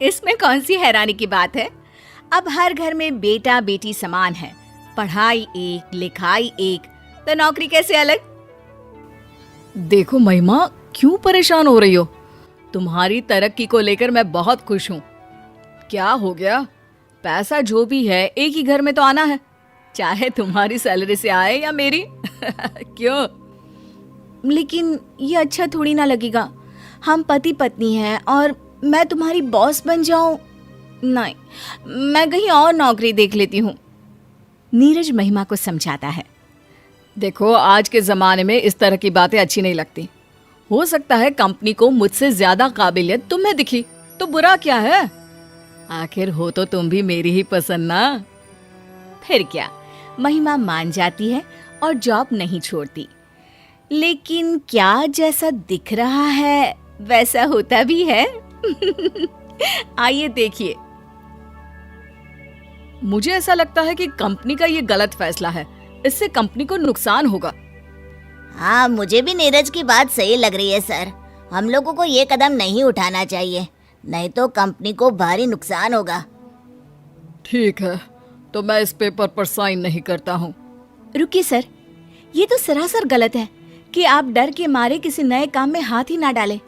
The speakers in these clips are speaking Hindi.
इसमें कौन सी हैरानी की बात है? अब हर घर में बेटा बेटी समान है, पढ़ाई एक लिखाई एक, तो नौकरी कैसे अलग? देखो महिमा, क्यों परेशान हो रही हो? तुम्हारी तरक्की को लेकर मैं बहुत खुश हूँ। क्या हो गया? पैसा जो भी है एक ही घर में तो आना है, चाहे तुम्हारी सैलरी से आए या मेरी। क्यों? लेकिन ये अच्छा थोड़ी ना लगेगा। हम पति पत्नी हैं और मैं तुम्हारी बॉस बन जाऊं? नहीं, मैं कहीं और नौकरी देख लेती हूँ। नीरज महिमा को समझाता है। देखो, आज के ज़माने में इस तरह की बातें अच्छी नहीं लगती। हो सकता है कंपनी को मुझसे ज़्यादा काबिलियत तुम्हें दिखी, तो बुरा क्या है? आखिर हो तो तुम भी मेरी ही पसंद ना। फिर क्या, महिमा मान जाती है और जॉब नहीं छोड़ती। लेकिन क्या जैसा दिख रहा है वैसा होता भी है? आइए देखिए। मुझे ऐसा लगता है कि कंपनी का ये गलत फैसला है, इससे कंपनी को नुकसान होगा। हाँ, मुझे भी नीरज की बात सही लग रही है सर। हम लोगों को ये कदम नहीं उठाना चाहिए, नहीं तो कंपनी को भारी नुकसान होगा। ठीक है, तो मैं इस पेपर पर साइन नहीं करता हूँ। रुकिए सर, ये तो सरासर गलत है कि आप डर के मारे किसी नए काम में हाथ ही ना डालें।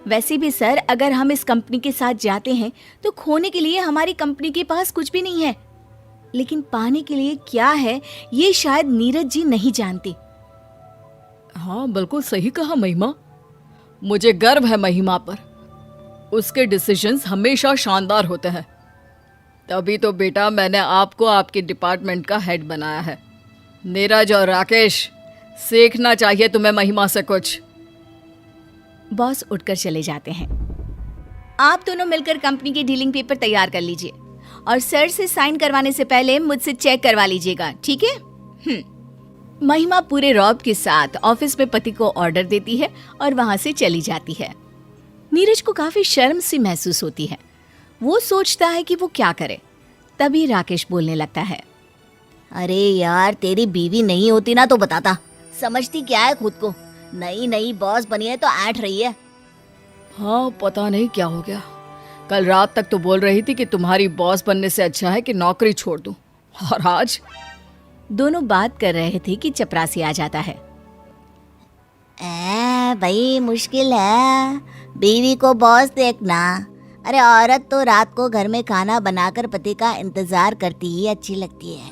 वैसे भी सर, अगर हम इस कंपनी के साथ जाते हैं तो खोने के लिए हमारी कंपनी के पास कुछ भी नहीं है, लेकिन पाने के लिए क्या है ये शायद नीरज जी नहीं जानते। हाँ, बिल्कुल सही कहा महिमा। मुझे गर्व है महिमा पर, उसके डिसीजंस हमेशा शानदार होते हैं। तभी तो बेटा मैंने आपको आपके डिपार्टमेंट का हेड बनाया है। नीरज और राकेश, सीखना चाहिए तुम्हें महिमा से कुछ। बॉस उठकर चले जाते हैं। आप दोनों मिलकर कंपनी के डीलिंग पेपर तैयार कर लीजिए और सर से साइन करवाने से पहले मुझसे चेक करवा लीजिएगा, ठीक है? महिमा पूरे रौब के साथ ऑफिस में पति को ऑर्डर देती है और वहां से चली जाती है। नीरज को काफी शर्म सी महसूस होती है। वो सोचता है कि वो क्या करे। तभी राकेश बोलने लगता है। अरे यार, तेरी बीवी नहीं होती ना तो बताता। समझती क्या है खुद को? नई नई बॉस बनी है तो ऐंठ रही है। हाँ, पता नहीं क्या हो गया। कल रात तक तो बोल रही थी कि तुम्हारी बॉस बनने से अच्छा है कि नौकरी छोड़ दूं, और आज? दोनों बात कर रहे थे कि चपरासी आ जाता है। भाई मुश्किल है, बीवी को बॉस देखना। अरे औरत तो रात को घर में खाना बनाकर पति का इंतजार करती ही अच्छी लगती है।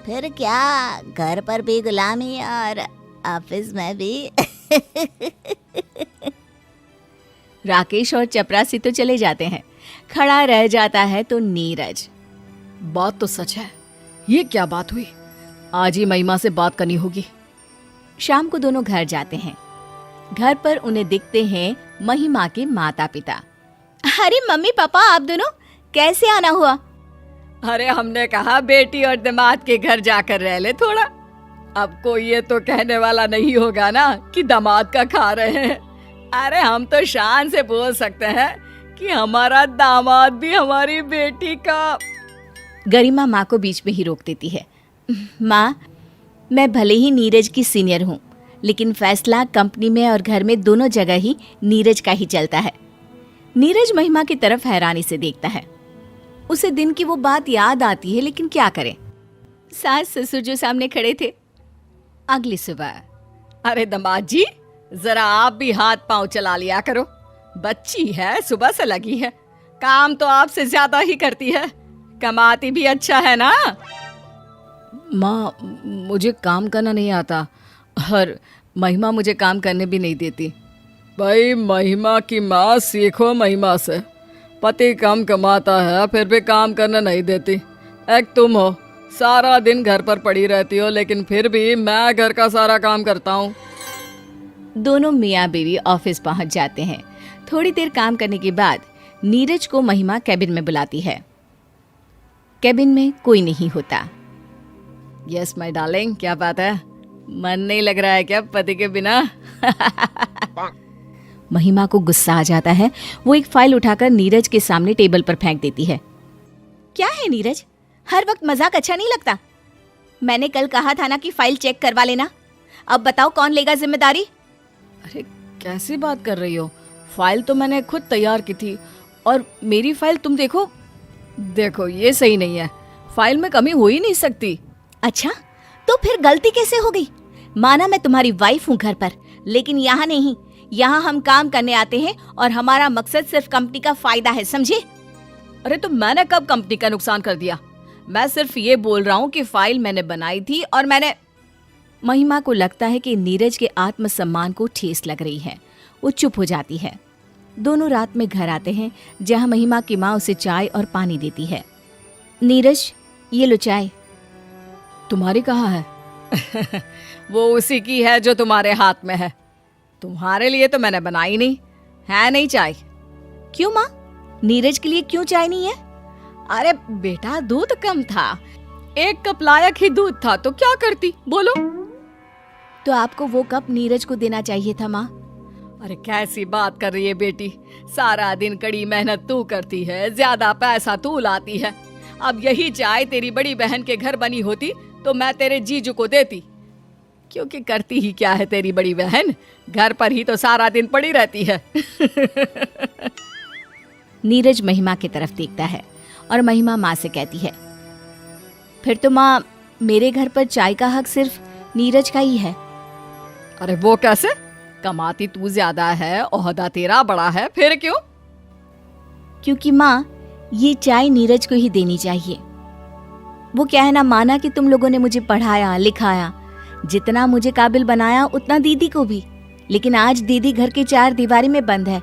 फिर क्या, घर पर भी गुलामी और ऑफिस में भी। राकेश और चपरासी तो चले जाते हैं। खड़ा रह जाता है तो नीरज। बात तो सच है, ये क्या बात हुई? आज ही महिमा से बात करनी होगी। शाम को दोनों घर जाते हैं। घर पर उन्हें दिखते हैं महिमा के माता पिता। अरे मम्मी पापा, आप दोनों कैसे आना हुआ? अरे हमने कहा बेटी और दामाद के घर जाकर रह ले थोड़ा। अब कोई ये तो कहने वाला नहीं होगा ना कि दामाद का खा रहे हैं। अरे हम तो शान से बोल सकते हैं कि हमारा दामाद भी हमारी बेटी का। गरिमा माँ को बीच में ही रोक देती है। माँ, मैं भले ही नीरज की सीनियर हूँ, लेकिन फैसला कंपनी में और घर में दोनों जगह ही नीरज का ही चलता है। नीरज महिमा की तरफ हैरानी से देखता है। उसे दिन की वो बात याद आती है, लेकिन क्या करे, सास ससुर जो सामने खड़े थे। अगली सुबह। अरे दामाद जी, जरा आप भी हाथ पांव चला लिया करो। बच्ची है, सुबह से लगी है, काम तो आपसे ज्यादा ही करती है, कमाती भी अच्छा है ना। माँ, मुझे काम करना नहीं आता और महिमा मुझे काम करने भी नहीं देती। भाई महिमा की माँ, सीखो महिमा से। पति कम कमाता है फिर भी काम करना नहीं देती। एक तुम हो, सारा दिन घर पर पड़ी रहती हो, लेकिन फिर भी मैं घर का सारा काम करता हूँ। दोनों मियाँ बीवी ऑफिस पहुंच जाते हैं। थोड़ी देर काम करने के बाद नीरज को महिमा कैबिन में बुलाती है। कैबिन में कोई नहीं होता। यस माय डार्लिंग, क्या बात है? मन नहीं लग रहा है क्या पति के बिना? महिमा को गुस्सा आ जाता है। वो एक फाइल उठाकर नीरज के सामने टेबल पर फेंक देती है। क्या है नीरज, हर वक्त मजाक अच्छा नहीं लगता। मैंने कल कहा था ना कि फाइल चेक करवा लेना। अब बताओ कौन लेगा जिम्मेदारी? अरे कैसी बात कर रही हो? फाइल तो मैंने खुद तैयार की थी और मेरी फाइल तुम देखो। देखो ये सही नहीं है, फाइल में कमी हो ही नहीं सकती। अच्छा, तो फिर गलती कैसे हो गई? माना मैं तुम्हारी वाइफ हूँ घर पर, लेकिन यहाँ नहीं। यहाँ हम काम करने आते हैं और हमारा मकसद सिर्फ कंपनी का फायदा है, समझे? अरे तो मैंने कब कंपनी का नुकसान कर दिया? मैं सिर्फ ये बोल रहा हूँ कि फाइल मैंने बनाई थी और मैंने। महिमा को लगता है कि नीरज के आत्मसम्मान को ठेस लग रही है। वो चुप हो जाती है। दोनों रात में घर आते हैं, जहाँ महिमा की माँ उसे चाय और पानी देती है। नीरज, ये लो चाय। तुम्हारी कहाँ है? वो उसी की है जो तुम्हारे हाथ में है। तुम्हारे लिए तो मैंने बनाई नहीं है, नहीं चाय। क्यों माँ, नीरज के लिए क्यों चाय नहीं है? अरे बेटा, दूध कम था, 1 कप लायक ही दूध था, तो क्या करती बोलो? तो आपको वो कप नीरज को देना चाहिए था माँ। अरे कैसी बात कर रही है बेटी, सारा दिन कड़ी मेहनत तू करती है, ज्यादा पैसा तू लाती है। अब यही चाय तेरी बड़ी बहन के घर बनी होती तो मैं तेरे जीजू को देती, क्योंकि करती ही क्या है तेरी बड़ी बहन, घर पर ही तो सारा दिन पड़ी रहती है। नीरज महिमा की तरफ देखता है और महिमा माँ से कहती है, फिर तो माँ, मेरे घर पर चाय का हक सिर्फ नीरज का ही है। अरे वो कैसे? कमाती तू ज्यादा है, ओहदा तेरा बड़ा है, फिर क्यों? क्योंकि माँ, ये चाय नीरज को ही देनी चाहिए। वो क्या है ना माना कि तुम लोगों ने मुझे पढ़ाया लिखाया, जितना मुझे काबिल बनाया उतना दीदी को भी, लेकिन आज दीदी घर के 4 दीवारी में बंद है।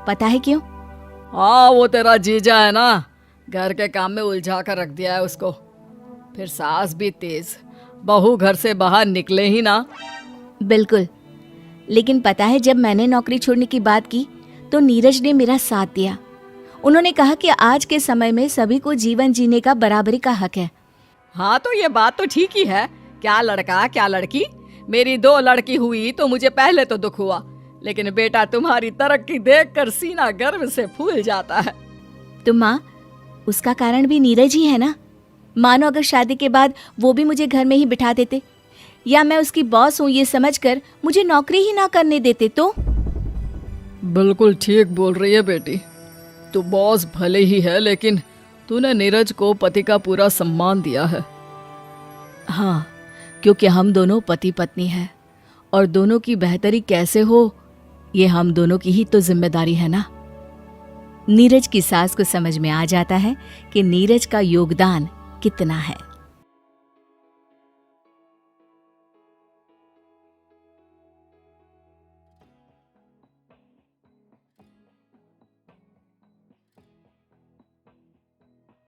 पता है क्यों? हाँ, वो तेरा जीजा है ना, घर के काम में उलझा कर रख दिया है उसको। फिर सास भी तेज, बहू घर से बाहर निकले ही ना। बिल्कुल, लेकिन पता है जब मैंने नौकरी छोड़ने की बात की तो नीरज ने मेरा साथ दिया। उन्होंने कहा कि आज के समय में सभी को जीवन जीने का बराबरी का हक है। हाँ, तो ये बात तो ठीक ही है। क्या लड़का क्या लड़की, मेरी 2 लड़की हुई तो मुझे पहले तो दुख हुआ, लेकिन बेटा तुम्हारी तरक्की देखकर सीना गर्व से फूल जाता है। तो माँ, उसका कारण भी नीरज ही है ना। मानो अगर शादी के बाद वो भी मुझे घर में ही बिठा देते, या मैं उसकी बॉस हूँ ये समझकर मुझे नौकरी ही ना करने देते तो। बिल्कुल ठीक बोल रही है बेटी, तू बॉस भले ही है, लेकिन तूने नीरज को पति का पूरा सम्मान दिया है। हाँ, क्योंकि हम दोनों पति पत्नी हैं और दोनों की बेहतरी कैसे हो ये हम दोनों की ही तो जिम्मेदारी है ना। नीरज की सास को समझ में आ जाता है कि नीरज का योगदान कितना है।